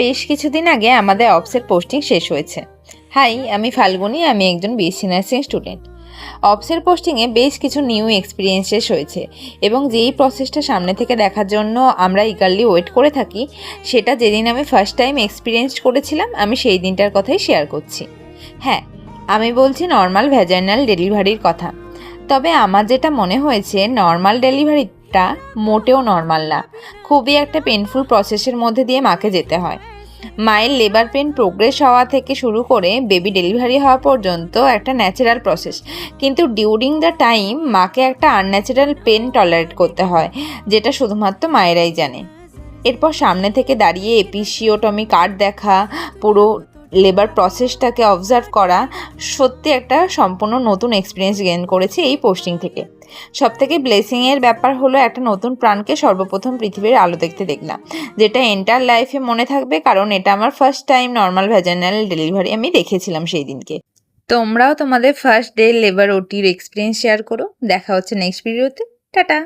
বেশ কিছুদিন আগে আমাদের অফিসের পোস্টিং শেষ হয়েছে। হাই, আমি ফাল্গুনী, আমি একজন বিএসসি নার্সিং স্টুডেন্ট। অফিসের পোস্টিংয়ে বেশ কিছু নিউ এক্সপিরিয়েন্স শেষ হয়েছে এবং যেই প্রসেসটা সামনে থেকে দেখার জন্য আমরা ইগারলি ওয়েট করে থাকি, সেটা যেদিন আমি ফার্স্ট টাইম এক্সপিরিয়েন্স করেছিলাম, আমি সেই দিনটার কথাই শেয়ার করছি। হ্যাঁ, আমি বলছি নর্মাল ভ্যাজাইনাল ডেলিভারির কথা। তবে আমার যেটা মনে হয়েছে, নর্মাল ডেলিভারিটা মোটেও নর্মাল না। খুবই একটা পেনফুল প্রসেসের মধ্যে দিয়ে মাকে যেতে হয়। মায়ের লেবার পেন প্রোগ্রেস হওয়া থেকে শুরু করে বেবি ডেলিভারি হওয়া পর্যন্ত একটা ন্যাচারাল প্রসেস, কিন্তু ডিউরিং দ্য টাইম মাকে একটা আনন্যাচারাল পেন টলারেট করতে হয়, যেটা শুধুমাত্র মায়েরাই জানে। এরপর সামনে থেকে দাঁড়িয়ে এপিসিওটমি কার্ড দেখা, পুরো লেবার প্রসেসটাকে অবজার্ভ করা, সত্যি একটা সম্পূর্ণ নতুন এক্সপিরিয়েন্স গেইন করেছি এই পোস্টিং থেকে। সবথেকে ব্লেসিংয়ের ব্যাপার হলো একটা নতুন প্রাণকে সর্বপ্রথম পৃথিবীর আলো দেখতে দেখলাম, যেটা এন্টার লাইফে মনে থাকবে, কারণ এটা আমার first time normal vaginal delivery আমি দেখেছিলাম সেই দিনকে। তোমরাও তোমাদের ফার্স্ট ডে লেবার ওটির এক্সপিরিয়েন্স শেয়ার করো। দেখা হচ্ছে নেক্সট ভিডিওতে। টাটা।